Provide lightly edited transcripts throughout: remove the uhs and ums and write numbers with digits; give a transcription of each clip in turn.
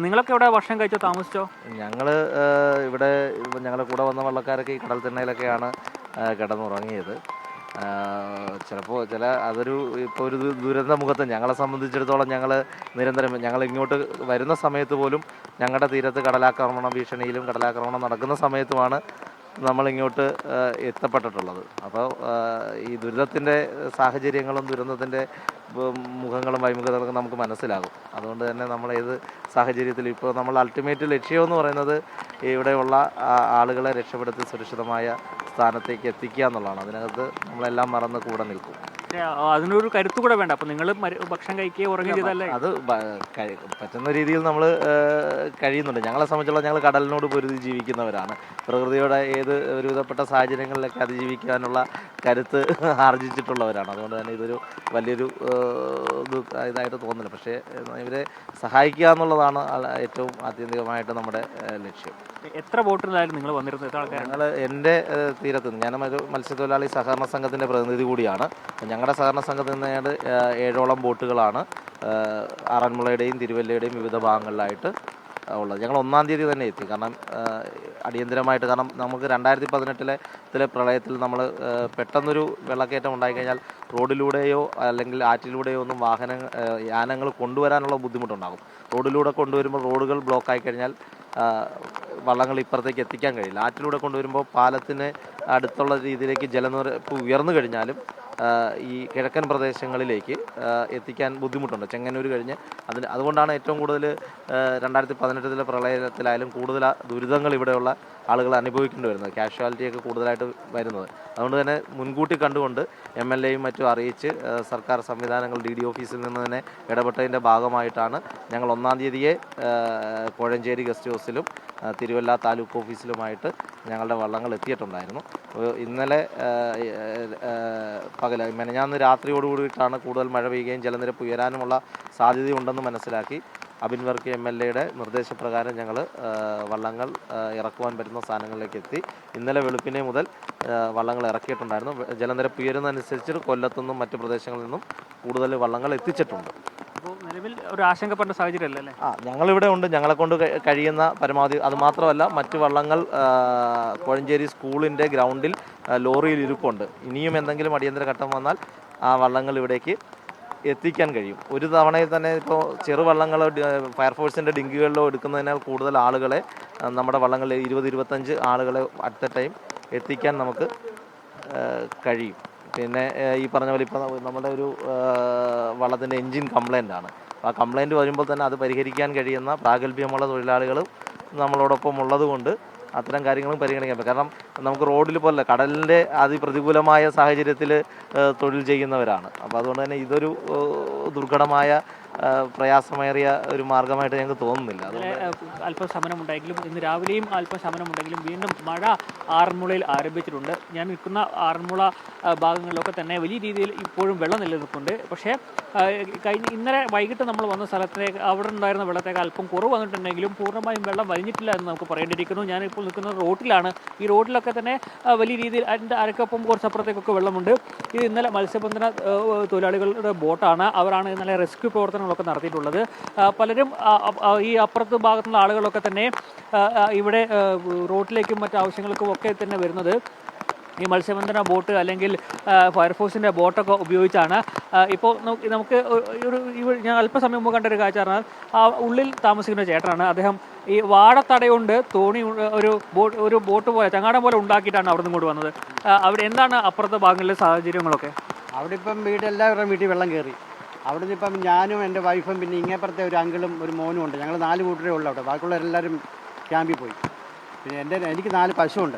നിങ്ങളൊക്കെ ഇവിടെ ഭക്ഷണം കഴിച്ചോ, താമസിച്ചോ? ഞങ്ങൾ ഇവിടെ ഞങ്ങളുടെ കൂടെ വന്ന വള്ളക്കാരൊക്കെ ഈ കടൽ തിണ്ണയിലൊക്കെയാണ് കിടന്നുറങ്ങിയത്. ചിലപ്പോൾ അതൊരു ഇപ്പോൾ ഒരു ദുരന്ത മുഖത്ത് ഞങ്ങളെ സംബന്ധിച്ചിടത്തോളം നിരന്തരം ഞങ്ങൾ ഇങ്ങോട്ട് വരുന്ന സമയത്ത് പോലും ഞങ്ങളുടെ തീരത്ത് കടലാക്രമണ ഭീഷണിയിലും കടലാക്രമണം നടക്കുന്ന സമയത്തുമാണ് നമ്മളിങ്ങോട്ട് എത്തപ്പെട്ടിട്ടുള്ളത്. അപ്പോൾ ഈ ദുരിതത്തിൻ്റെ സാഹചര്യങ്ങളും ദുരന്തത്തിൻ്റെ മുഖങ്ങളും വൈമുഖതകളൊക്കെ നമുക്ക് മനസ്സിലാകും. അതുകൊണ്ട് തന്നെ നമ്മൾ ഏത് സാഹചര്യത്തിൽ ഇപ്പോൾ നമ്മൾ അൾട്ടിമേറ്റ് ലക്ഷ്യമെന്ന് പറയുന്നത് ഇവിടെയുള്ള ആളുകളെ രക്ഷപ്പെടുത്തി സുരക്ഷിതമായ സ്ഥാനത്തേക്ക് എത്തിക്കുക എന്നുള്ളതാണ്. അതിനകത്ത് നമ്മളെല്ലാം മറന്ന് കൂടെ നിൽക്കും. അതിനൊരു കരുത്തു കൂടെ വേണ്ട. അപ്പോൾ നിങ്ങൾ ഭക്ഷണം കഴിക്കുകയോ ഉറങ്ങുകയോ ചെയ്തല്ലേ? അത് പറ്റുന്ന രീതിയിൽ നമ്മൾ കഴിയുന്നുണ്ട്. ഞങ്ങളെ സംബന്ധിച്ചുള്ള ഞങ്ങൾ കടലിനോട് പൊരുതി ജീവിക്കുന്നവരാണ്. പ്രകൃതിയുടെ ഏത് ഒരുവിധപ്പെട്ട സാഹചര്യങ്ങളിലൊക്കെ അതിജീവിക്കാനുള്ള കരുത്ത് ആർജിച്ചിട്ടുള്ളവരാണ്. അതുകൊണ്ട് തന്നെ ഇതൊരു വലിയൊരു ഇതായിട്ട് തോന്നുന്നില്ല. പക്ഷേ ഇവരെ സഹായിക്കുക എന്നുള്ളതാണ് ഏറ്റവും ആത്യന്തികമായിട്ട് നമ്മുടെ ലക്ഷ്യം. എത്ര ബോട്ടിലായിരുന്നു നിങ്ങൾ വന്നിരുന്നത്? എത്ര ആൾക്കാർ? ഞങ്ങൾ എൻ്റെ തീരത്ത് നിന്ന് ഞാനൊരു മത്സ്യത്തൊഴിലാളി സഹകരണ സംഘത്തിൻ്റെ പ്രതിനിധി കൂടിയാണ്. ഞങ്ങളുടെ സഹകരണ സംഘത്തിൽ നിന്ന് 7ഓളം ബോട്ടുകളാണ് ആറന്മുളയുടെയും തിരുവല്ലയുടെയും വിവിധ ഭാഗങ്ങളിലായിട്ട് ഉള്ളത്. ഞങ്ങൾ 1-ാം തീയതി തന്നെ എത്തി. കാരണം അടിയന്തരമായിട്ട്, കാരണം നമുക്ക് 2018 പ്രളയത്തിൽ നമ്മൾ പെട്ടെന്നൊരു വെള്ളക്കയറ്റം ഉണ്ടായിക്കഴിഞ്ഞാൽ റോഡിലൂടെയോ അല്ലെങ്കിൽ ആറ്റിലൂടെയോ ഒന്നും യാനങ്ങൾ കൊണ്ടുവരാനുള്ള ബുദ്ധിമുട്ടുണ്ടാകും. റോഡിലൂടെ കൊണ്ടുവരുമ്പോൾ റോഡുകൾ ബ്ലോക്കായി കഴിഞ്ഞാൽ വള്ളങ്ങൾ ഇപ്പുറത്തേക്ക് എത്തിക്കാൻ കഴിയില്ല. ആറ്റിലൂടെ കൊണ്ടുവരുമ്പോൾ പാലത്തിന് അടുത്തുള്ള രീതിയിലേക്ക് ജലനിരപ്പ് ഉയർന്നു കഴിഞ്ഞാലും ഈ കിഴക്കൻ പ്രദേശങ്ങളിലേക്ക് എത്തിക്കാൻ ബുദ്ധിമുട്ടുണ്ട്. ചെങ്ങന്നൂർ കഴിഞ്ഞ് അതുകൊണ്ടാണ് ഏറ്റവും കൂടുതൽ 2018 പ്രളയത്തിലായാലും കൂടുതൽ ദുരിതങ്ങൾ ഇവിടെയുള്ള ആളുകൾ അനുഭവിക്കേണ്ടി വരുന്നത്, കാഷ്വാലിറ്റിയൊക്കെ കൂടുതലായിട്ട് വരുന്നത്. അതുകൊണ്ട് തന്നെ മുൻകൂട്ടി കണ്ടുകൊണ്ട് MLAയും മറ്റും അറിയിച്ച് സർക്കാർ സംവിധാനങ്ങൾ DD ഓഫീസിൽ നിന്ന് തന്നെ ഇടപെട്ടതിൻ്റെ ഭാഗമായിട്ടാണ് ഞങ്ങൾ 1-ാം തീയതിയെ കോഴഞ്ചേരി ഗസ്റ്റ് ഹൗസിലും തിരുവല്ല താലൂക്ക് ഓഫീസിലുമായിട്ട് ഞങ്ങളുടെ വള്ളങ്ങൾ എത്തിയിട്ടുണ്ടായിരുന്നു. ഇന്നലെ മെനഞ്ഞാന്ന് രാത്രിയോടുകൂടിയിട്ടാണ് കൂടുതൽ മഴ പെയ്യുകയും ജലനിരപ്പ് ഉയരാനുമുള്ള സാധ്യതയുണ്ടെന്ന് മനസ്സിലാക്കി അബിൻ വർക്കി MLAയുടെ നിർദ്ദേശപ്രകാരം ഞങ്ങൾ വള്ളങ്ങൾ ഇറക്കുവാൻ പറ്റുന്ന സ്ഥാനങ്ങളിലേക്ക് എത്തി. ഇന്നലെ വെളുപ്പിനെ മുതൽ വള്ളങ്ങൾ ഇറക്കിയിട്ടുണ്ടായിരുന്നു. ജലനിരപ്പ് ഉയരുന്നതനുസരിച്ച് കൊല്ലത്തുനിന്നും മറ്റു പ്രദേശങ്ങളിൽ നിന്നും കൂടുതൽ വള്ളങ്ങൾ എത്തിച്ചിട്ടുണ്ട്. അപ്പോൾ നിലവിൽ ഒരു ആശങ്കപ്പെട്ട സാഹചര്യം അല്ലേ? ഞങ്ങളിവിടെ ഉണ്ട്. ഞങ്ങളെ കൊണ്ട് കഴിയുന്ന പരമാവധി. അതുമാത്രമല്ല, മറ്റു വള്ളങ്ങൾ കോഴഞ്ചേരി സ്കൂളിൻ്റെ ഗ്രൗണ്ടിൽ ലോറിയിൽ ഇരിപ്പുണ്ട്. ഇനിയും എന്തെങ്കിലും അടിയന്തര ഘട്ടം വന്നാൽ ആ വള്ളങ്ങൾ ഇവിടേക്ക് എത്തിക്കാൻ കഴിയും. ഒരു തവണയിൽ തന്നെ ഇപ്പോൾ ചെറുവള്ളങ്ങളോ ഫയർഫോഴ്സിൻ്റെ ഡിങ്കുകളിലോ എടുക്കുന്നതിനാൽ കൂടുതൽ ആളുകളെ നമ്മുടെ വള്ളങ്ങളിൽ 20-25 ആളുകളെ അറ്റ് എ ടൈം എത്തിക്കാൻ നമുക്ക് കഴിയും. പിന്നെ ഈ പറഞ്ഞ പോലെ ഇപ്പോൾ നമ്മുടെ ഒരു വള്ളത്തിൻ്റെ എൻജിൻ കംപ്ലൈൻ്റ് ആണ്. ആ കംപ്ലൈൻറ്റ് വരുമ്പോൾ തന്നെ അത് പരിഹരിക്കാൻ കഴിയുന്ന പ്രാഗൽഭ്യമുള്ള തൊഴിലാളികളും നമ്മളോടൊപ്പം ഉള്ളത് കൊണ്ട് അത്തരം കാര്യങ്ങളും പരിഗണിക്കാൻ പറ്റും. കാരണം നമുക്ക് റോഡിൽ പോലല്ല, കടലിൻ്റെ അതിപ്രതികൂലമായ സാഹചര്യത്തിൽ തൊഴിൽ ചെയ്യുന്നവരാണ്. അപ്പോൾ അതുകൊണ്ട് തന്നെ ഇതൊരു ദുർഘടമായ പ്രയാസമേറിയ ഒരു മാർഗമായിട്ട് ഞങ്ങൾക്ക് തോന്നുന്നില്ല. അല്പം സമരമുണ്ടെങ്കിലും ഇന്ന് രാവിലെയും അല്പം സമരമുണ്ടെങ്കിലും വീണ്ടും മഴ ആറന്മുളയിൽ ആരംഭിച്ചിട്ടുണ്ട്. ഞാൻ നിൽക്കുന്ന ആറന്മുള ഭാഗങ്ങളിലൊക്കെ തന്നെ വലിയ രീതിയിൽ ഇപ്പോഴും വെള്ളം നിലനിൽക്കുന്നുണ്ട്. പക്ഷേ ഇന്നലെ വൈകിട്ട് നമ്മൾ വന്ന സ്ഥലത്തേക്ക് അവിടെ ഉണ്ടായിരുന്ന വെള്ളത്തേക്ക് അല്പം കുറവ് വന്നിട്ടുണ്ടെങ്കിലും പൂർണ്ണമായും വെള്ളം വലിഞ്ഞിട്ടില്ല എന്ന് നമുക്ക് പറയേണ്ടിയിരിക്കുന്നു. ഞാനിപ്പോൾ നിൽക്കുന്നത് റോഡിലാണ്. ഈ റോഡിലൊക്കെ തന്നെ വലിയ രീതിയിൽ അതിൻ്റെ അരക്കൊപ്പം കുറച്ചപ്പുറത്തേക്കൊക്കെ വെള്ളമുണ്ട്. ഇത് ഇന്നലെ മത്സ്യബന്ധന തൊഴിലാളികളുടെ ബോട്ടാണ്. അവരാണ് ഇന്നലെ റെസ്ക്യൂ പ്രവർത്തനങ്ങളൊക്കെ നടത്തിയിട്ടുള്ളത്. പലരും ഈ അപ്പുറത്ത് ഭാഗത്തുള്ള ആളുകളൊക്കെ തന്നെ ഇവിടെ റോഡിലേക്കും മറ്റു ആവശ്യങ്ങൾക്കും ഒക്കെ തന്നെ വരുന്നത് ഈ മത്സ്യബന്ധന ബോട്ട് അല്ലെങ്കിൽ ഫയർഫോഴ്സിൻ്റെ ബോട്ടൊക്കെ ഉപയോഗിച്ചാണ്. ഇപ്പോൾ നമുക്ക് ഞാൻ അല്പസമയം മുമ്പ് കണ്ടൊരു കാഴ്ച പറഞ്ഞാൽ ഉള്ളിൽ താമസിക്കുന്ന ചേട്ടനാണ്. അദ്ദേഹം ഈ വാഴത്തടയുണ്ട് തോണി ഒരു ബോട്ട് പോലെ ചങ്ങാടം പോലെ ഉണ്ടാക്കിയിട്ടാണ് അവിടെ നിന്ന് ഇങ്ങോട്ട് വന്നത്. അവിടെ എന്താണ് അപ്പുറത്തെ ഭാഗങ്ങളിലെ സാഹചര്യങ്ങളൊക്കെ? അവിടെ ഇപ്പം എല്ലാവരുടെയും വീട്ടിൽ വെള്ളം കയറി. അവിടെ നിന്ന് ഇപ്പം ഞാനും എൻ്റെ വൈഫും പിന്നെ ഇങ്ങേപ്പുറത്തെ ഒരു അങ്കിളും ഒരു മോനും ഉണ്ട്. ഞങ്ങൾ 4 കൂട്ടരേ ഉള്ളൂ അവിടെ. ബാക്കിയുള്ളവരെല്ലാവരും ക്യാമ്പിൽ പോയി. പിന്നെ എനിക്ക് 4 പശുവുണ്ട്.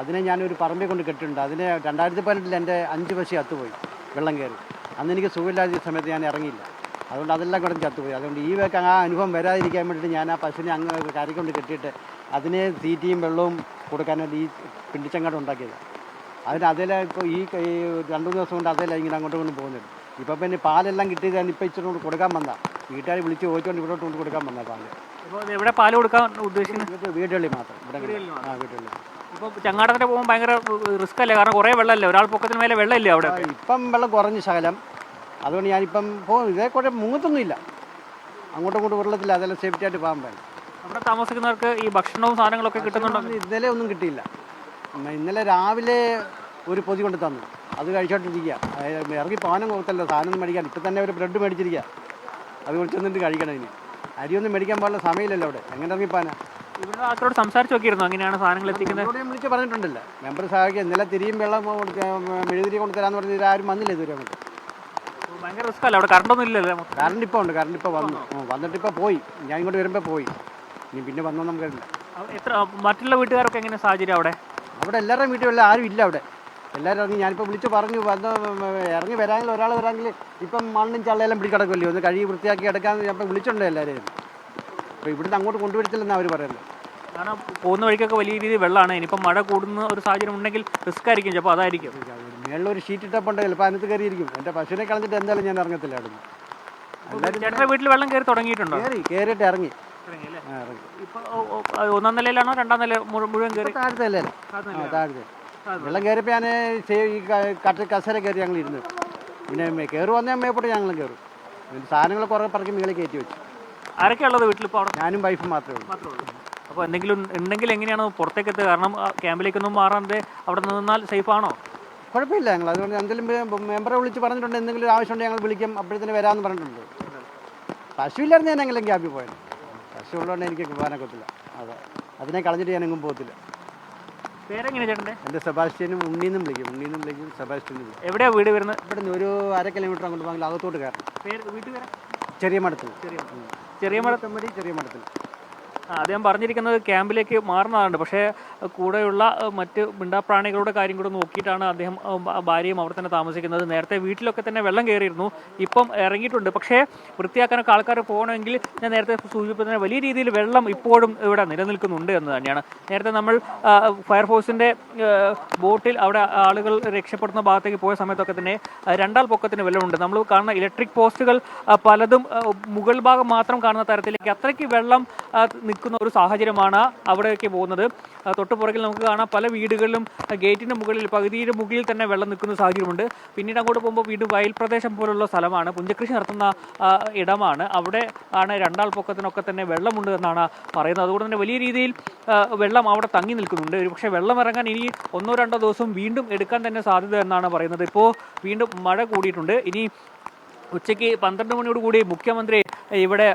അതിനെ ഞാനൊരു പറമ്പിൽ കൊണ്ട് കെട്ടിട്ടുണ്ട്. അതിനെ 2018 എൻ്റെ 5 പശു ചത്തുപോയി വെള്ളം കയറി. അന്ന് എനിക്ക് സുഖമില്ലാത്ത സമയത്ത് ഞാൻ ഇറങ്ങിയില്ല. അതുകൊണ്ട് അതെല്ലാം കൂടെ ചത്തുപോയി. അതുകൊണ്ട് ഈ വേക്ക് ആ അനുഭവം വരാതിരിക്കാൻ വേണ്ടിയിട്ട് ഞാൻ ആ പശുവിനെ അങ്ങ് കരക്കൊണ്ട് കെട്ടിയിട്ട് അതിനെ തീറ്റയും വെള്ളവും കൊടുക്കാനായിട്ട് ഈ പിണ്ടിച്ചങ്ങാടം ഉണ്ടാക്കിയത്. അതിലെ ഇപ്പോൾ ഈ 2-3 ദിവസം കൊണ്ട് അതിലെ ഇങ്ങനെ അങ്ങോട്ടും കൊണ്ട് പോകുന്നുണ്ട്. ഇപ്പം പിന്നെ പാലെല്ലാം കിട്ടിയതാണ്. ഇപ്പം ഇച്ചിരി കൊണ്ട് കൊടുക്കാൻ വന്നാൽ വീട്ടുകാർ വിളിച്ച് ചോദിച്ചുകൊണ്ട് ഇവിടോട്ട് കൊണ്ട് കൊടുക്കാൻ വന്നാൽ പാല്. ഇപ്പോൾ എവിടെ പാല് കൊടുക്കാൻ ഉദ്ദേശിക്കുന്നത്? വീടുകളിൽ മാത്രം. വീടുകളിൽ. ഇപ്പോൾ ചങ്ങാടത്തിന് പോകുമ്പോൾ ഭയങ്കര റിസ്ക് അല്ലേ? കാരണം കുറേ വെള്ളമല്ലേ, ഒരാൾ പൊക്കത്തിന് മേലെ വെള്ളമില്ലേ അവിടെ? ഇപ്പം വെള്ളം കുറഞ്ഞ ശകലം. അതുകൊണ്ട് ഞാനിപ്പം ഇതേ കൂടെ മുങ്ങത്തൊന്നുമില്ല. അങ്ങോട്ടും ഇങ്ങോട്ടും വെള്ളത്തില്ല, അതെല്ലാം സേഫ്റ്റി ആയിട്ട് പോകാൻ പറ്റും. അവിടെ താമസിക്കുന്നവർക്ക് ഈ ഭക്ഷണവും സാധനങ്ങളൊക്കെ കിട്ടുന്നുണ്ടോ? ഇന്നലെ ഒന്നും കിട്ടിയില്ല. ഇന്നലെ രാവിലെ ഒരു പൊതി കൊണ്ട് തന്നു, അത് കഴിച്ചോണ്ടിരിക്കുക. ഇറങ്ങി പോകാനും കൊടുത്തല്ലോ, സാധനം മേടിക്കാൻ. ഇപ്പം തന്നെ ഒരു ബ്രെഡ് മേടിച്ചിരിക്കുക, അത് കുറിച്ചൊന്നിട്ട് കഴിക്കണം. ഇനി അരിയൊന്നും മേടിക്കാൻ പാടില്ല, സമയമില്ലല്ലോ അവിടെ, എങ്ങനെ ഇറങ്ങിപ്പോനാ? ഇവിടെ ആൾക്കാരോട് സംസാരിച്ച് നോക്കിയിരുന്നു അങ്ങനെയാണ് സാധനങ്ങൾ എത്തിക്കുന്നത്? ഞാൻ വിളിച്ച് പറഞ്ഞിട്ടുണ്ടല്ലോ, മെമ്പർ സഹായിക്കുക. ഇന്നലെ തിരിയും വെള്ളം മെഴുതിരി കൊണ്ട് തരാമെന്ന് പറഞ്ഞ് ഇതാരും വന്നില്ല ഇതുവരെ അങ്ങോട്ട്. ഭയങ്കര റിസ്ക് അല്ല, അവിടെ കറണ്ടൊന്നും ഇല്ലല്ലോ? കറണ്ട് ഇപ്പോൾ ഉണ്ട്, കറണ്ട് ഇപ്പോൾ വന്നു, വന്നിട്ട് ഇപ്പോൾ പോയി. ഞാൻ ഇങ്ങോട്ട് വരുമ്പോൾ പോയി, ഇനി പിന്നെ വന്നോ നമുക്കറിയില്ല. എത്ര മറ്റുള്ള വീട്ടുകാരൊക്കെ എങ്ങനെ സാഹചര്യം അവിടെ? അവിടെ എല്ലാവരുടെയും വീട്ടിലുള്ള ആരും ഇല്ല അവിടെ, എല്ലാവരും ഇറങ്ങി. ഞാനിപ്പോൾ വിളിച്ച് പറഞ്ഞു, വന്ന് ഇറങ്ങി വരാമെങ്കിൽ ഒരാൾ വരാമെങ്കിൽ ഇപ്പം മണ്ണും ചള്ളയെല്ലാം പിടിക്കിടക്കുമല്ലോ, ഒന്ന് കഴുകി വൃത്തിയാക്കി എടുക്കാമെന്ന് ഞാൻ വിളിച്ചിട്ടുണ്ട് എല്ലാവരെയും. അപ്പോൾ ഇവിടുന്ന് അങ്ങോട്ട് കൊണ്ടുവരത്തില്ലെന്നാണ് അവർ പറയുന്നത്. കാരണം പോകുന്ന വഴിക്കൊക്കെ വലിയ രീതിയിൽ വെള്ളമാണ്. ഇനിയിപ്പം മഴ കൂടുന്ന ഒരു സാഹചര്യം ഉണ്ടെങ്കിൽ റിസ്ക് ആയിരിക്കും, ചിലപ്പോൾ അതായിരിക്കും. മേളിലൊരു ഷീറ്റ് ഇട്ടപ്പോൾ ചിലപ്പോൾ അതിനകത്ത് കയറിയിരിക്കും. എൻ്റെ പശുവിനെ കളഞ്ഞിട്ട് എന്തായാലും ഞാൻ ഇറങ്ങത്തില്ല അവിടുന്ന്. എല്ലാവരും ചേട്ടൻ്റെ വീട്ടിൽ വെള്ളം കയറി തുടങ്ങിയിട്ടുണ്ടോ? കയറിയിട്ട് ഇറങ്ങി. ഇപ്പോൾ ഒന്നാം നിലയിലാണോ രണ്ടാം നില മുഴുവൻ കയറി? താഴത്തെ അല്ലേ? താഴത്തെ വെള്ളം കയറിയപ്പോൾ ഞാൻ ഈ കസേര കയറി ഞങ്ങൾ ഇരുന്നു. പിന്നെ കയറുവന്നേ മേപ്പോട്ട് ഞങ്ങളും കയറും. സാധനങ്ങൾ കുറേ പറക്കി മേളിൽ കയറ്റി വെച്ചു. ആരൊക്കെയുള്ളത് വീട്ടിലിപ്പോൾ അവിടെ? ഞാനും വൈഫും മാത്രമേ ഉള്ളൂ. അപ്പോൾ എന്തെങ്കിലും ഉണ്ടെങ്കിൽ എങ്ങനെയാണ് പുറത്തേക്ക് എത്തുക? കാരണം ക്യാമ്പിലേക്കൊന്നും മാറാതെ അവിടെ നിന്നാൽ സേഫാണോ? കുഴപ്പമില്ല, ഞങ്ങൾ അതുകൊണ്ട് എന്തെങ്കിലും മെമ്പറെ വിളിച്ച് പറഞ്ഞിട്ടുണ്ട്, എന്തെങ്കിലും ആവശ്യമുണ്ടെങ്കിൽ ഞങ്ങൾ വിളിക്കും, അപ്പോഴത്തേന് വരാമെന്ന് പറഞ്ഞിട്ടുണ്ട്. പശു ഇല്ലായിരുന്നു ഞാൻ എങ്കിലും ക്യാമ്പിൽ പോയത്. പശു ഉള്ളതുകൊണ്ട് എനിക്ക് പോകാനൊക്കത്തില്ല. അതെ, അതിനെ കളഞ്ഞിട്ട് ഞാൻ എങ്ങും പോകത്തില്ല. പേരെങ്ങനെ ചേട്ടൻ്റെ? എൻ്റെ സെബാസ്റ്റ്യനും ഉണ്ണീന്നും വിളിക്കും, സെബാസ്റ്റ്യനും വിളിക്കും. എവിടെയാണ് വീട് വരുന്നത്? ഇവിടെ നിന്ന് ഒരു 1/2 കിലോമീറ്റർ അങ്ങോട്ട് പോകാൻ അകത്തോട്ട് കയറാം. വീട്ടിൽ വരാം. ചെറിയ മഠത്തിൽ. ചെറിയ മഠത്തിൽ. അദ്ദേഹം പറഞ്ഞിരിക്കുന്നത് ക്യാമ്പിലേക്ക് മാറുന്നതാണ്. പക്ഷേ കൂടെയുള്ള മറ്റ് മിണ്ടാപ്രാണികളുടെ കാര്യം കൂടെ നോക്കിയിട്ടാണ് അദ്ദേഹം ഭാര്യയും അവിടെ തന്നെ താമസിക്കുന്നത്. നേരത്തെ വീട്ടിലൊക്കെ തന്നെ വെള്ളം കയറിയിരുന്നു, ഇപ്പം ഇറങ്ങിയിട്ടുണ്ട്. പക്ഷേ വൃത്തിയാക്കാനൊക്കെ ആൾക്കാർ പോകണമെങ്കിൽ ഞാൻ നേരത്തെ സൂചിപ്പിച്ചതിന് വലിയ രീതിയിൽ വെള്ളം ഇപ്പോഴും ഇവിടെ നിലനിൽക്കുന്നുണ്ട് എന്ന് തന്നെയാണ്. നേരത്തെ നമ്മൾ ഫയർഫോഴ്സിൻ്റെ ബോട്ടിൽ അവിടെ ആളുകൾ രക്ഷപ്പെടുന്ന ഭാഗത്തേക്ക് പോയ സമയത്തൊക്കെ തന്നെ 2 ആൾ പൊക്കത്തിന് വെള്ളമുണ്ട്. നമ്മൾ കാണുന്ന ഇലക്ട്രിക് പോസ്റ്റുകൾ പലതും മുകൾ ഭാഗം മാത്രം കാണുന്ന തരത്തിലേക്ക് അത്രയ്ക്ക് വെള്ളം നിൽക്കുന്ന ഒരു സാഹചര്യമാണ് അവിടേക്ക് പോകുന്നത്. തൊട്ടുപുറകിൽ നമുക്ക് കാണാം പല വീടുകളിലും ഗേറ്റിൻ്റെ മുകളിൽ പകുതിയുടെ മുകളിൽ തന്നെ വെള്ളം നിൽക്കുന്ന സാഹചര്യമുണ്ട്. പിന്നീട് അങ്ങോട്ട് പോകുമ്പോൾ വീണ്ടും വയൽ പ്രദേശം പോലുള്ള സ്ഥലമാണ്, പുഞ്ചകൃഷി നടത്തുന്ന ഇടമാണ്. അവിടെ ആണ് 2 ആൾ പൊക്കത്തിനൊക്കെ തന്നെ വെള്ളമുണ്ട് എന്നാണ് പറയുന്നത്. അതുകൊണ്ട് തന്നെ വലിയ രീതിയിൽ വെള്ളം അവിടെ തങ്ങി നിൽക്കുന്നുണ്ട്. പക്ഷേ വെള്ളം ഇറങ്ങാൻ ഇനി 1-2 ദിവസം വീണ്ടും എടുക്കാൻ തന്നെ സാധ്യത എന്നാണ് പറയുന്നത്. ഇപ്പോൾ വീണ്ടും മഴ കൂടിയിട്ടുണ്ട്. ഇനി ഉച്ചയ്ക്ക് 12 മണിയോട് കൂടി മുഖ്യമന്ത്രി ഇവിടെ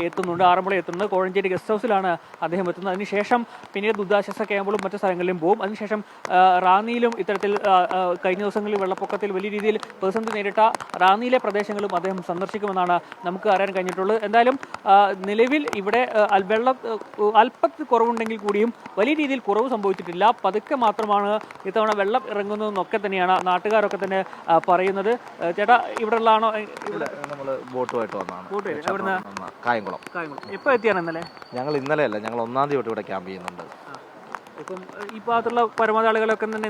എത്തുന്നുണ്ട്, ആറന്മുള എത്തുന്നത്. കോഴഞ്ചേരി ഗസ്റ്റ് ഹൗസിലാണ് അദ്ദേഹം എത്തുന്നത്. അതിനുശേഷം പിന്നീട് ദുരിതാശ്വാസ ക്യാമ്പുകളും മറ്റു സ്ഥലങ്ങളിലും പോകും. അതിനുശേഷം റാന്നിയിലും ഇത്തരത്തിൽ കഴിഞ്ഞ ദിവസങ്ങളിൽ വെള്ളപ്പൊക്കത്തിൽ വലിയ രീതിയിൽ പ്രതിസന്ധി നേരിട്ട റാന്നിയിലെ പ്രദേശങ്ങളും അദ്ദേഹം സന്ദർശിക്കുമെന്നാണ് നമുക്ക് അറിയാൻ കഴിഞ്ഞിട്ടുള്ളത്. എന്തായാലും നിലവിൽ ഇവിടെ വെള്ളം അല്പത്തിൽ കുറവുണ്ടെങ്കിൽ കൂടിയും വലിയ രീതിയിൽ കുറവ് സംഭവിച്ചിട്ടില്ല. പതുക്കെ മാത്രമാണ് ഇത്തവണ വെള്ളം ഇറങ്ങുന്നതെന്നൊക്കെ തന്നെയാണ് നാട്ടുകാരൊക്കെ തന്നെ പറയുന്നത്. ചേട്ടാ ഇവിടെ ഉള്ളതാണോ? ഇവിടെ നമ്മൾ ബോട്ടുമായിട്ട് വന്നതാണ്. കായംകുളം. എപ്പോൾ എത്തിയാണ്? ഞങ്ങൾ ഇന്നലെയല്ല, ഞങ്ങൾ 1-ാം തീയതി തൊട്ട് ഇവിടെ ക്യാമ്പ് ചെയ്യുന്നുണ്ട്. ഇപ്പം ഈ ഭാഗത്തുള്ള പരമാവധി ആളുകളൊക്കെ തന്നെ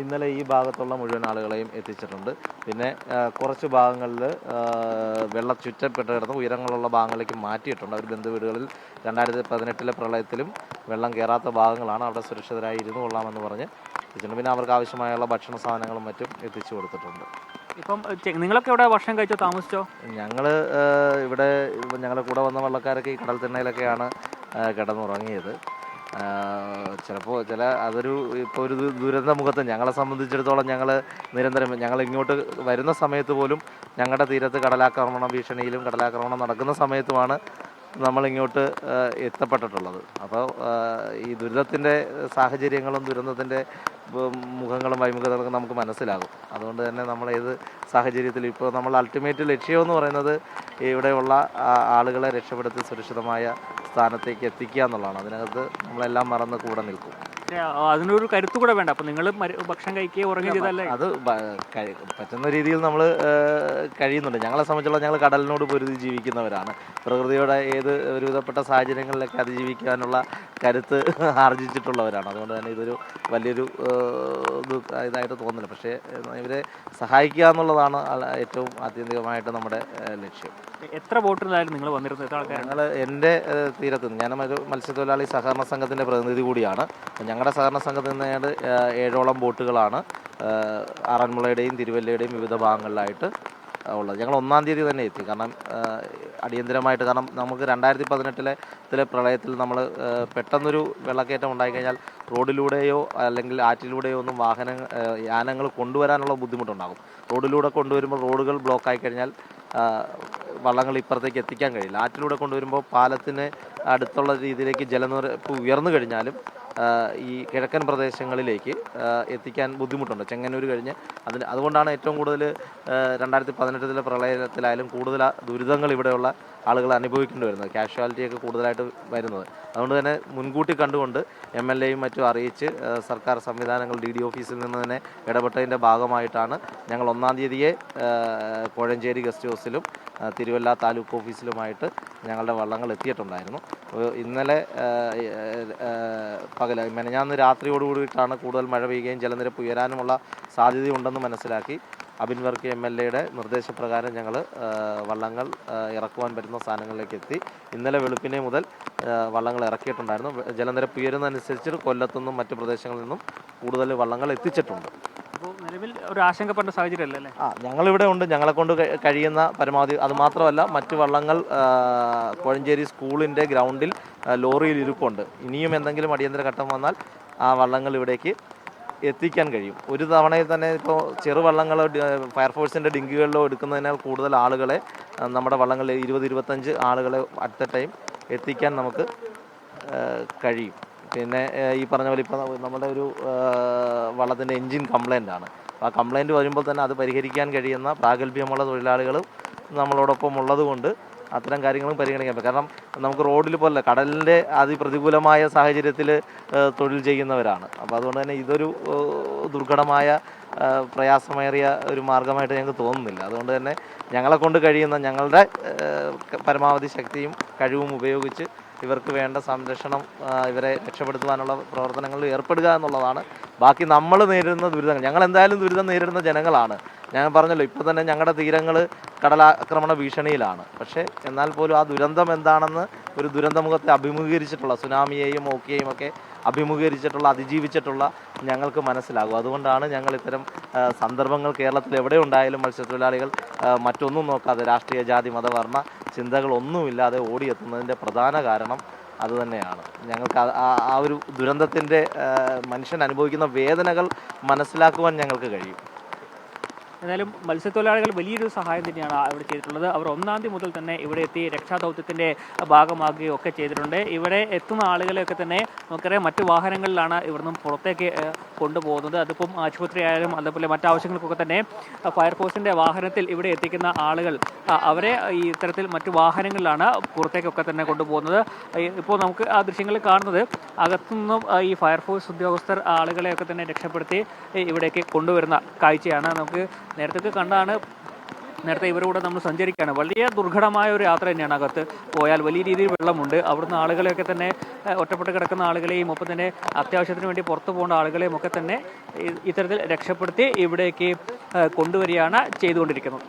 ഇന്നലെ ഈ ഭാഗത്തുള്ള മുഴുവൻ ആളുകളെയും എത്തിച്ചിട്ടുണ്ട്. പിന്നെ കുറച്ച് ഭാഗങ്ങളിൽ വെള്ളം ചുറ്റപ്പെട്ട് കിടന്ന് ഉയരങ്ങളുള്ള ഭാഗങ്ങളിലേക്ക് മാറ്റിയിട്ടുണ്ട്. അവർ ബന്ധുവീടുകളിൽ 2018 പ്രളയത്തിലും വെള്ളം കയറാത്ത ഭാഗങ്ങളാണ്, അവിടെ സുരക്ഷിതരായി ഇരുന്ന് കൊള്ളാമെന്ന് പറഞ്ഞ് എത്തിച്ചിട്ടുണ്ട്. പിന്നെ അവർക്ക് ആവശ്യമായുള്ള ഭക്ഷണ സാധനങ്ങളും മറ്റും എത്തിച്ചു കൊടുത്തിട്ടുണ്ട്. ഇപ്പം നിങ്ങളൊക്കെ ഇവിടെ ഭക്ഷണം കഴിച്ചോ, താമസിച്ചോ? ഞങ്ങൾ ഇവിടെ ഞങ്ങളുടെ കൂടെ വന്ന വള്ളക്കാരൊക്കെ ഈ കടൽ തിണ്ണയിലൊക്കെയാണ് കിടന്നുറങ്ങിയത്. ചിലപ്പോൾ അതൊരു ഇപ്പോൾ ഒരു ദുരന്ത മുഖത്ത് ഞങ്ങളെ സംബന്ധിച്ചിടത്തോളം ഞങ്ങൾ നിരന്തരം ഞങ്ങൾ ഇങ്ങോട്ട് വരുന്ന സമയത്ത് പോലും ഞങ്ങളുടെ തീരത്ത് കടലാക്രമണ ഭീഷണിയിലും കടലാക്രമണം നടക്കുന്ന സമയത്തുമാണ് നമ്മളിങ്ങോട്ട് എത്തപ്പെട്ടിട്ടുള്ളത്. അപ്പോൾ ഈ ദുരിതത്തിൻ്റെ സാഹചര്യങ്ങളും ദുരന്തത്തിൻ്റെ മുഖങ്ങളും വൈമുഖതകളും നമുക്ക് മനസ്സിലാകും. അതുകൊണ്ട് തന്നെ നമ്മൾ ഏത് സാഹചര്യത്തിൽ ഇപ്പോൾ നമ്മൾ അൾട്ടിമേറ്റ് ലക്ഷ്യമെന്ന് പറയുന്നത് ഇവിടെയുള്ള ആളുകളെ രക്ഷപ്പെടുത്തി സുരക്ഷിതമായ സ്ഥാനത്തേക്ക് എത്തിക്കുക എന്നുള്ളതാണ്. അതിനകത്ത് നമ്മളെല്ലാം മറന്ന് കൂടെ നിൽക്കും. അതിനൊരു കരുത്തു കൂടെ വേണ്ട. അപ്പോൾ നിങ്ങൾ ഭക്ഷണം കഴിക്കുകയോ ഉറങ്ങുകയോ ചെയ്തല്ലേ? അത് പറ്റുന്ന രീതിയിൽ നമ്മൾ കഴിയുന്നുണ്ട്. ഞങ്ങളെ സംബന്ധിച്ചുള്ള ഞങ്ങൾ കടലിനോട് പൊരുതി ജീവിക്കുന്നവരാണ്. പ്രകൃതിയുടെ ഏത് ഒരുവിധപ്പെട്ട സാഹചര്യങ്ങളിലൊക്കെ അതിജീവിക്കാനുള്ള കരുത്ത് ആർജിച്ചിട്ടുള്ളവരാണ്. അതുകൊണ്ട് തന്നെ ഇതൊരു വലിയൊരു ഇതായിട്ട് തോന്നുന്നില്ല. പക്ഷേ ഇവരെ സഹായിക്കുക എന്നുള്ളതാണ് ഏറ്റവും ആത്യന്തികമായിട്ട് നമ്മുടെ ലക്ഷ്യം. എത്ര ബോട്ടിലായിരുന്നു നിങ്ങൾ വന്നിരുന്നത്? എത്ര ആൾക്കാർ? ഞങ്ങൾ എൻ്റെ തീരത്ത് നിന്ന് ഞാനൊരു മത്സ്യത്തൊഴിലാളി സഹകരണ സംഘത്തിൻ്റെ പ്രതിനിധി കൂടിയാണ്. ഞങ്ങളുടെ സഹകരണ സംഘത്തിൽ നിന്ന് 7ഓളം ബോട്ടുകളാണ് ആറന്മുളയുടെയും തിരുവല്ലയുടെയും വിവിധ ഭാഗങ്ങളിലായിട്ട് ഉള്ളത്. ഞങ്ങൾ 1-ാം തീയതി തന്നെ എത്തി. കാരണം അടിയന്തരമായിട്ട്, കാരണം നമുക്ക് 2018 പ്രളയത്തിൽ നമ്മൾ പെട്ടെന്നൊരു വെള്ളക്കയറ്റം ഉണ്ടായിക്കഴിഞ്ഞാൽ റോഡിലൂടെയോ അല്ലെങ്കിൽ ആറ്റിലൂടെയോ ഒന്നും യാനങ്ങൾ കൊണ്ടുവരാനുള്ള ബുദ്ധിമുട്ടുണ്ടാകും. റോഡിലൂടെ കൊണ്ടുവരുമ്പോൾ റോഡുകൾ ബ്ലോക്കായി കഴിഞ്ഞാൽ വള്ളങ്ങൾ ഇപ്പുറത്തേക്ക് എത്തിക്കാൻ കഴിയില്ല. ആറ്റിലൂടെ കൊണ്ടുവരുമ്പോൾ പാലത്തിന് അടുത്തുള്ള രീതിയിലേക്ക് ജലനിരപ്പ് ഉയർന്നു കഴിഞ്ഞാലും ഈ കിഴക്കൻ പ്രദേശങ്ങളിലേക്ക് എത്തിക്കാൻ ബുദ്ധിമുട്ടുണ്ട്. ചെങ്ങന്നൂർ കഴിഞ്ഞ് അതുകൊണ്ടാണ് ഏറ്റവും കൂടുതൽ 2018 പ്രളയത്തിലായാലും കൂടുതൽ ദുരിതങ്ങൾ ഇവിടെയുള്ള ആളുകൾ അനുഭവിക്കേണ്ടി വരുന്നത്, കാഷ്വാലിറ്റിയൊക്കെ കൂടുതലായിട്ട് വരുന്നത്. അതുകൊണ്ട് തന്നെ മുൻകൂട്ടി കണ്ടുകൊണ്ട് MLAയും മറ്റും അറിയിച്ച് സർക്കാർ സംവിധാനങ്ങൾ DD ഓഫീസിൽ നിന്ന് തന്നെ ഇടപെട്ടതിൻ്റെ ഭാഗമായിട്ടാണ് ഞങ്ങൾ 1-ാം തീയതിയെ കോഴഞ്ചേരി ഗസ്റ്റ് ഹൗസിലും തിരുവല്ല താലൂക്ക് ഓഫീസിലുമായിട്ട് ഞങ്ങളുടെ വള്ളങ്ങൾ എത്തിയിട്ടുണ്ടായിരുന്നു. ഇന്നലെ മെനഞ്ഞാന്ന് രാത്രിയോടുകൂടിയിട്ടാണ് കൂടുതൽ മഴ പെയ്യുകയും ജലനിരപ്പ് ഉയരാനുമുള്ള സാധ്യതയുണ്ടെന്ന് മനസ്സിലാക്കി അബിൻ വർക്കി MLAയുടെ നിർദ്ദേശപ്രകാരം ഞങ്ങൾ വള്ളങ്ങൾ ഇറക്കുവാൻ പറ്റുന്ന സ്ഥാനങ്ങളിലേക്ക് എത്തി. ഇന്നലെ വെളുപ്പിനെ മുതൽ വള്ളങ്ങൾ ഇറക്കിയിട്ടുണ്ടായിരുന്നു. ജലനിരപ്പ് ഉയരുന്നതനുസരിച്ച് കൊല്ലത്തുനിന്നും മറ്റു പ്രദേശങ്ങളിൽ നിന്നും കൂടുതൽ വള്ളങ്ങൾ എത്തിച്ചിട്ടുണ്ട്. അപ്പോൾ നിലവിൽ ഒരു ആശങ്കപ്പെട്ട സാഹചര്യം അല്ലേ? ഞങ്ങളിവിടെ ഉണ്ട്. ഞങ്ങളെ കൊണ്ട് കഴിയുന്ന പരമാവധി. അതുമാത്രമല്ല, മറ്റു വള്ളങ്ങൾ കോഴഞ്ചേരി സ്കൂളിൻ്റെ ഗ്രൗണ്ടിൽ ലോറിയിൽ ഇരിപ്പുണ്ട്. ഇനിയും എന്തെങ്കിലും അടിയന്തര ഘട്ടം വന്നാൽ ആ വള്ളങ്ങൾ ഇവിടേക്ക് എത്തിക്കാൻ കഴിയും. ഒരു തവണയിൽ തന്നെ ഇപ്പോൾ ചെറുവള്ളങ്ങളോ ഫയർഫോഴ്സിൻ്റെ ഡിങ്കികളിലോ എടുക്കുന്നതിനാൽ കൂടുതൽ ആളുകളെ നമ്മുടെ വള്ളങ്ങളിൽ 20-25 ആളുകളെ അറ്റ് എ ടൈം എത്തിക്കാൻ നമുക്ക് കഴിയും. പിന്നെ ഈ പറഞ്ഞ പോലെ ഇപ്പോൾ നമ്മുടെ ഒരു വള്ളത്തിൻ്റെ എൻജിൻ കംപ്ലൈൻ്റ് ആണ്. ആ കംപ്ലൈൻറ്റ് വരുമ്പോൾ തന്നെ അത് പരിഹരിക്കാൻ കഴിയുന്ന പ്രാഗൽഭ്യമുള്ള തൊഴിലാളികളും നമ്മളോടൊപ്പം ഉള്ളത് കൊണ്ട് അത്തരം കാര്യങ്ങളും പരിഗണിക്കാൻ പറ്റും. കാരണം നമുക്ക് റോഡിൽ പോലെ കടലിൻ്റെ അതിപ്രതികൂലമായ സാഹചര്യത്തിൽ തൊഴിൽ ചെയ്യുന്നവരാണ്. അപ്പോൾ അതുകൊണ്ട് തന്നെ ഇതൊരു ദുർഘടമായ പ്രയാസമേറിയ ഒരു മാർഗമായിട്ട് ഞങ്ങൾക്ക് തോന്നുന്നില്ല. അതുകൊണ്ട് തന്നെ ഞങ്ങളെ കൊണ്ട് കഴിയുന്ന ഞങ്ങളുടെ പരമാവധി ശക്തിയും കഴിവും ഉപയോഗിച്ച് ഇവർക്ക് വേണ്ട സംരക്ഷണം, ഇവരെ രക്ഷപ്പെടുത്തുവാനുള്ള പ്രവർത്തനങ്ങളിൽ ഏർപ്പെടുക എന്നുള്ളതാണ്. ബാക്കി നമ്മൾ നേരിടുന്ന ദുരിതങ്ങൾ, ഞങ്ങൾ എന്തായാലും ദുരിതം നേരിടുന്ന ജനങ്ങളാണ്. ഞാൻ പറഞ്ഞല്ലോ, ഇപ്പോൾ തന്നെ ഞങ്ങളുടെ തീരങ്ങൾ കടലാക്രമണ ഭീഷണിയിലാണ്. പക്ഷേ എന്നാൽ പോലും ആ ദുരന്തം എന്താണെന്ന് ഒരു ദുരന്തമുഖത്തെ അഭിമുഖീകരിച്ചിട്ടുള്ള, സുനാമിയെയും ഓക്കിയെയും ഒക്കെ അഭിമുഖീകരിച്ചിട്ടുള്ള, അതിജീവിച്ചിട്ടുള്ള ഞങ്ങൾക്ക് മനസ്സിലാകും. അതുകൊണ്ടാണ് ഞങ്ങൾ ഇത്തരം സന്ദർഭങ്ങൾ കേരളത്തിൽ എവിടെ ഉണ്ടായാലും മത്സ്യത്തൊഴിലാളികൾ മറ്റൊന്നും നോക്കാതെ, രാഷ്ട്രീയ ജാതി മത വർണ്ണ ചിന്തകളൊന്നുമില്ലാതെ ഓടിയെത്തുന്നതിൻ്റെ പ്രധാന കാരണം അതുതന്നെയാണ്. ഞങ്ങൾക്ക് ആ ഒരു ദുരന്തത്തിൻ്റെ മനുഷ്യൻ അനുഭവിക്കുന്ന വേദനകൾ മനസ്സിലാക്കുവാൻ ഞങ്ങൾക്ക് കഴിയും. ഏതായാലും മത്സ്യത്തൊഴിലാളികൾ വലിയൊരു സഹായം തന്നെയാണ് ഇവിടെ ചെയ്തിട്ടുള്ളത്. അവർ 1-ാം തീയതി മുതൽ തന്നെ ഇവിടെ എത്തി രക്ഷാദൗത്യത്തിൻ്റെ ഭാഗമാകുകയും ഒക്കെ ചെയ്തിട്ടുണ്ട്. ഇവിടെ എത്തുന്ന ആളുകളെയൊക്കെ തന്നെ നമുക്കറിയാം മറ്റു വാഹനങ്ങളിലാണ് ഇവിടുന്ന് പുറത്തേക്ക് കൊണ്ടുപോകുന്നത്. അതിപ്പം ആശുപത്രി ആയാലും അതുപോലെ മറ്റാവശ്യങ്ങൾക്കൊക്കെ തന്നെ ഫയർഫോഴ്സിൻ്റെ വാഹനത്തിൽ ഇവിടെ എത്തിക്കുന്ന ആളുകൾ അവരെ ഈ ഇത്തരത്തിൽ മറ്റു വാഹനങ്ങളിലാണ് പുറത്തേക്കൊക്കെ തന്നെ കൊണ്ടുപോകുന്നത്. ഇപ്പോൾ നമുക്ക് ആ ദൃശ്യങ്ങളിൽ കാണുന്നത് അകത്തുനിന്നും ഈ ഫയർഫോഴ്സ് ഉദ്യോഗസ്ഥർ ആളുകളെയൊക്കെ തന്നെ രക്ഷപ്പെടുത്തി ഇവിടേക്ക് കൊണ്ടുവരുന്ന കാഴ്ചയാണ്. നമുക്ക് നേരത്തെ കണ്ടാണ്, നേരത്തെ ഇവരുടെ നമ്മൾ സഞ്ചരിക്കുകയാണ്. വലിയ ദുർഘടമായ ഒരു യാത്ര തന്നെയാണ്. അകത്ത് പോയാൽ വലിയ രീതിയിൽ വെള്ളമുണ്ട്. അവിടുന്ന് ആളുകളെയൊക്കെ തന്നെ ഒറ്റപ്പെട്ട് കിടക്കുന്ന ആളുകളെയും ഒപ്പം തന്നെ അത്യാവശ്യത്തിന് വേണ്ടി പുറത്തു പോകേണ്ട ആളുകളെയും ഒക്കെ തന്നെ ഇത്തരത്തിൽ രക്ഷപ്പെടുത്തി ഇവിടേക്ക് കൊണ്ടുവരികയാണ് ചെയ്തുകൊണ്ടിരിക്കുന്നത്.